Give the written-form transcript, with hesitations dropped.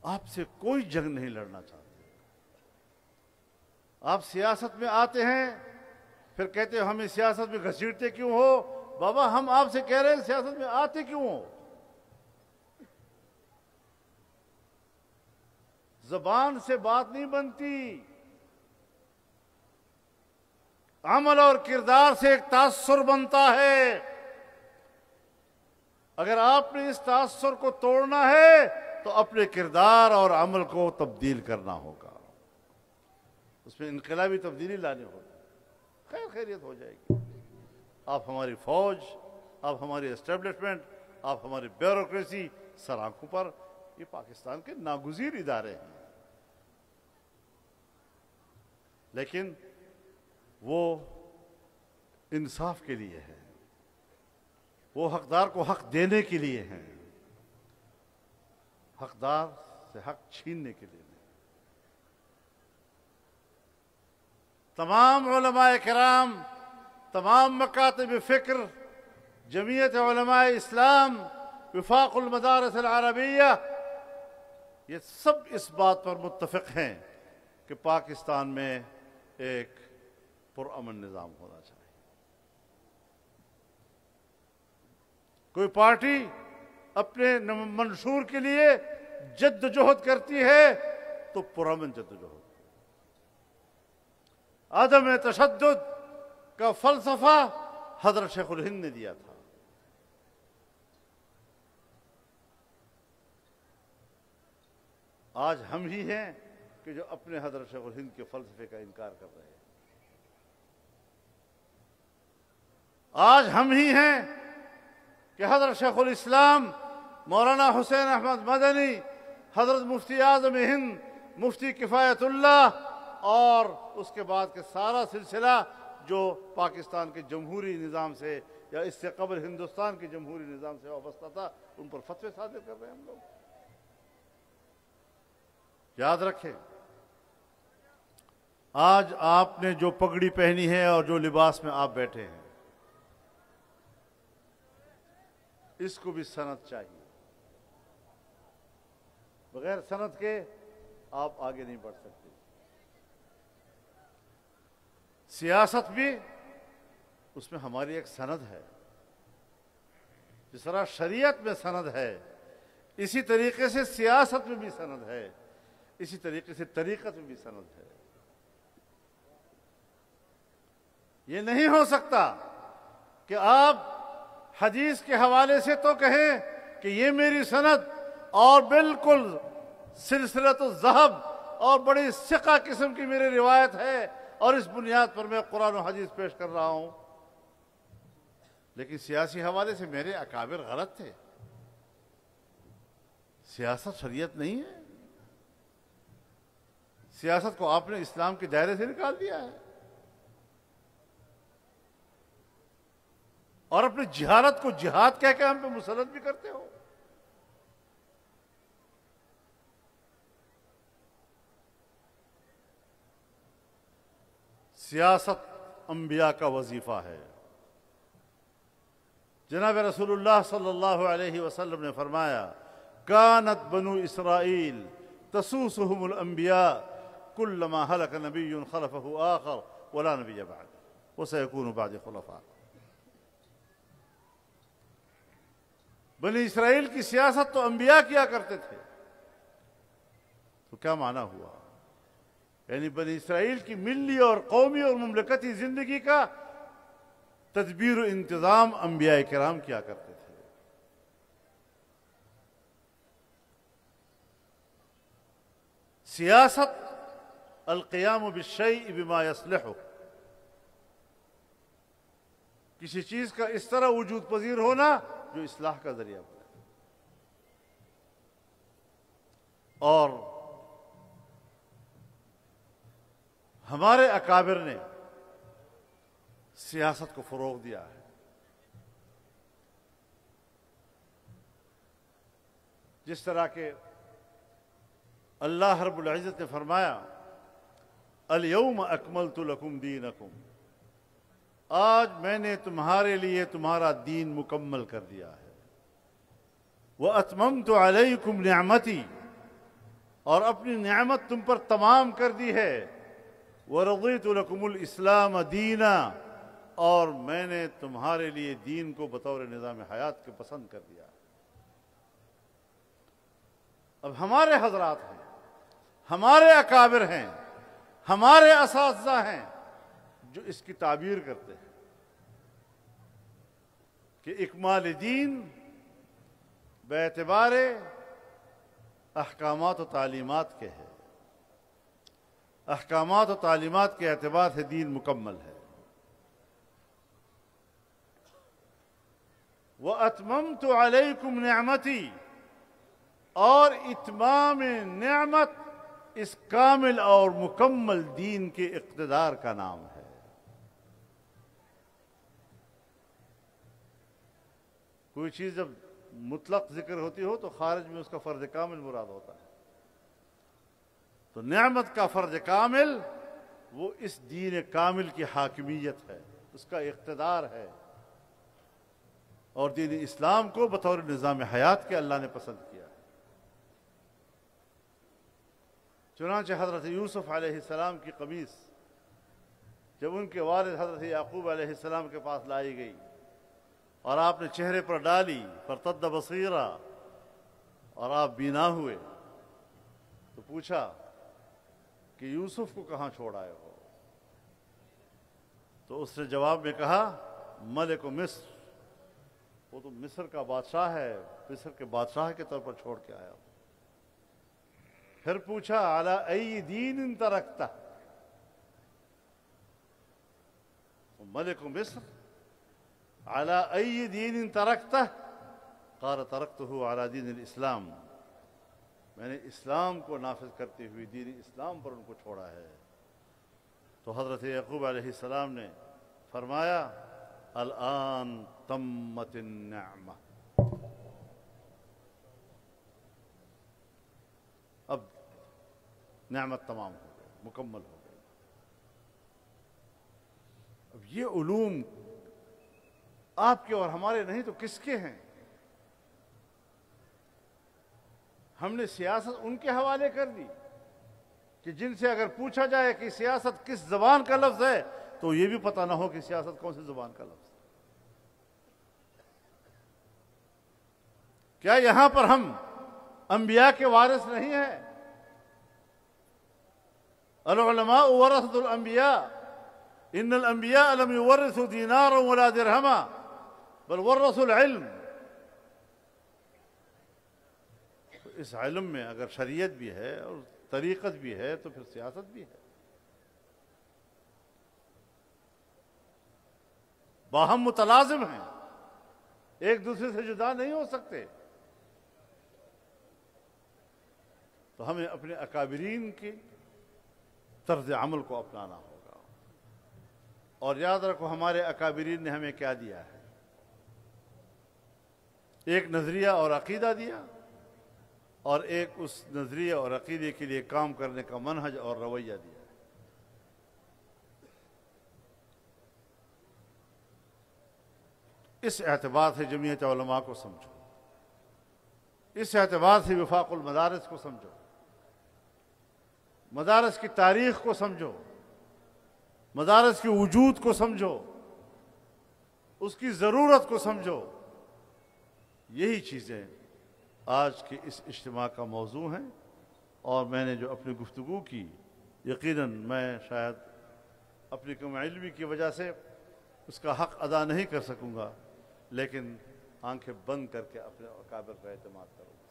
آپ سے کوئی جنگ نہیں لڑنا چاہتے. آپ سیاست میں آتے ہیں پھر کہتے ہو ہمیں سیاست میں گھسیٹتے کیوں ہو. بابا ہم آپ سے کہہ رہے ہیں سیاست میں آتے کیوں ہو. زبان سے بات نہیں بنتی، عمل اور کردار سے ایک تاثر بنتا ہے. اگر آپ نے اس تاثر کو توڑنا ہے تو اپنے کردار اور عمل کو تبدیل کرنا ہوگا، اس میں انقلابی تبدیلی لانی ہوگی. خیر خیریت ہو جائے گی. آپ ہماری فوج، آپ ہماری اسٹیبلشمنٹ، آپ ہماری بیوروکریسی سر آنکھوں پر، یہ پاکستان کے ناگزیر ادارے ہیں، لیکن وہ انصاف کے لیے ہے، وہ حقدار کو حق دینے کے لیے ہیں، حقدار سے حق چھیننے کے لیے نہیں. تمام علماء کرام، تمام مکاتب فکر، جمعیت علماء اسلام، وفاق المدارس العربیہ، یہ سب اس بات پر متفق ہیں کہ پاکستان میں ایک پرامن نظام ہونا چاہیے. کوئی پارٹی اپنے منشور کے لیے جد جہد کرتی ہے تو پرامن جد جہد. عدم تشدد کا فلسفہ حضرت شیخ الہند نے دیا تھا. آج ہم ہی ہیں کہ جو اپنے حضرت شیخ الہند کے فلسفے کا انکار کر رہے ہیں. آج ہم ہی ہیں کہ حضرت شیخ الاسلام مولانا حسین احمد مدنی، حضرت مفتی اعظم ہند مفتی کفایت اللہ، اور اس کے بعد کے سارا سلسلہ جو پاکستان کے جمہوری نظام سے یا اس سے قبل ہندوستان کے جمہوری نظام سے وابستہ تھا، ان پر فتوے صادر کر رہے ہیں ہم لوگ. یاد رکھیں، آج آپ نے جو پگڑی پہنی ہے اور جو لباس میں آپ بیٹھے ہیں، اس کو بھی سند چاہیے. بغیر سند کے آپ آگے نہیں بڑھ سکتے. سیاست بھی اس میں ہماری ایک سند ہے. جس طرح شریعت میں سند ہے، اسی طریقے سے سیاست میں بھی سند ہے، اسی طریقے سے طریقت میں بھی سند ہے. یہ نہیں ہو سکتا کہ آپ حدیث کے حوالے سے تو کہیں کہ یہ میری سند اور بالکل سلسلۃ الذہب اور بڑی ثقہ قسم کی میری روایت ہے اور اس بنیاد پر میں قرآن و حدیث پیش کر رہا ہوں، لیکن سیاسی حوالے سے میرے اکابر غلط تھے. سیاست شریعت نہیں ہے. سیاست کو آپ نے اسلام کے دائرے سے نکال دیا ہے اور اپنی جہالت کو جہاد کہہ کے ہم پہ مسلط بھی کرتے ہو. سیاست انبیاء کا وظیفہ ہے. جناب رسول اللہ صلی اللہ علیہ وسلم نے فرمایا، کانت بنو اسرائیل تسوسهم الانبیاء کلما ہلک نبی خلفہ آخر ولا نبی بعد وسیکون بعد خلفاء. بنی اسرائیل کی سیاست تو انبیاء کیا کرتے تھے. تو کیا معنی ہوا؟ یعنی بنی اسرائیل کی ملی اور قومی اور مملکتی زندگی کا تدبیر و انتظام انبیاء کرام کیا کرتے تھے. سیاست القیام بالشیء بما یصلحہ، کسی چیز کا اس طرح وجود پذیر ہونا جو اصلاح کا ذریعہ بنے. اور ہمارے اکابر نے سیاست کو فروغ دیا ہے. جس طرح کہ اللہ رب العزت نے فرمایا، الیوم اکملت لکم دینکم، آج میں نے تمہارے لیے تمہارا دین مکمل کر دیا ہے. وَأَتْمَمْتُ عَلَيْكُمْ نِعْمَتِي، اور اپنی نعمت تم پر تمام کر دی ہے۔ وَرَضِيتُ لَكُمُ الْإِسْلَامَ دِينًا، اور میں نے تمہارے لیے دین کو بطور نظام حیات کے پسند کر دیا۔ اب ہمارے حضرات ہیں، ہمارے اکابر ہیں، ہمارے اساتذہ ہیں جو اس کی تعبیر کرتے ہیں کہ اکمال دین باعتبار احکامات و تعلیمات کے ہے، احکامات و تعلیمات کے اعتبار سے دین مکمل ہے۔ وَأَتْمَمْتُ عَلَيْكُمْ نِعْمَتِي، اور اتمام نعمت اس کامل اور مکمل دین کے اقتدار کا نام ہے۔ کوئی چیز جب مطلق ذکر ہوتی ہو تو خارج میں اس کا فرض کامل مراد ہوتا ہے، تو نعمت کا فرض کامل وہ اس دین کامل کی حاکمیت ہے، اس کا اقتدار ہے، اور دین اسلام کو بطور نظام حیات کے اللہ نے پسند کیا ہے۔ چنانچہ حضرت یوسف علیہ السلام کی قمیص جب ان کے والد حضرت یعقوب علیہ السلام کے پاس لائی گئی اور آپ نے چہرے پر ڈالی، فرتد بصیرا، اور آپ بینا ہوئے، تو پوچھا کہ یوسف کو کہاں چھوڑ آئے ہو؟ تو اس نے جواب میں کہا ملک مصر، وہ تو مصر کا بادشاہ ہے، مصر کے بادشاہ کے طور پر چھوڑ کے آیا ہوں۔ پھر پوچھا علی ای دین ترکتہ، ملک مصر علی ای دین ترکتہ، قال ترکتہ علی دین الاسلام، میں نے اسلام کو نافذ کرتے ہوئے دین اسلام پر ان کو چھوڑا ہے۔ تو حضرت یعقوب علیہ السلام نے فرمایا الآن تمت النعمہ، اب نعمت تمام ہو گئی، مکمل ہو گئی۔ اب یہ علوم آپ کے اور ہمارے نہیں تو کس کے ہیں؟ ہم نے سیاست ان کے حوالے کر دی کہ جن سے اگر پوچھا جائے کہ سیاست کس زبان کا لفظ ہے تو یہ بھی پتہ نہ ہو کہ سیاست کون سی زبان کا لفظ ہے۔ کیا یہاں پر ہم انبیاء کے وارث نہیں ہیں؟ العلماء ورثۃ الانبیاء، ان الانبیاء لم یورثوا دینارا ولا درہما بل ورثوا العلم۔ اس علم میں اگر شریعت بھی ہے اور طریقت بھی ہے تو پھر سیاست بھی ہے، باہم متلازم ہیں، ایک دوسرے سے جدا نہیں ہو سکتے۔ تو ہمیں اپنے اکابرین کی طرز عمل کو اپنانا ہوگا، اور یاد رکھو ہمارے اکابرین نے ہمیں کیا دیا ہے؟ ایک نظریہ اور عقیدہ دیا، اور ایک اس نظریے اور عقیدے کے لیے کام کرنے کا منہج اور رویہ دیا۔ اس اعتبار سے جمعیت علماء کو سمجھو، اس اعتبار سے وفاق المدارس کو سمجھو، مدارس کی تاریخ کو سمجھو، مدارس کے وجود کو سمجھو، اس کی ضرورت کو سمجھو۔ یہی چیزیں آج کے اس اجتماع کا موضوع ہیں، اور میں نے جو اپنی گفتگو کی، یقیناً میں شاید اپنی کم علمی کی وجہ سے اس کا حق ادا نہیں کر سکوں گا، لیکن آنکھیں بند کر کے اپنے اکابر پر اعتماد کروں گا۔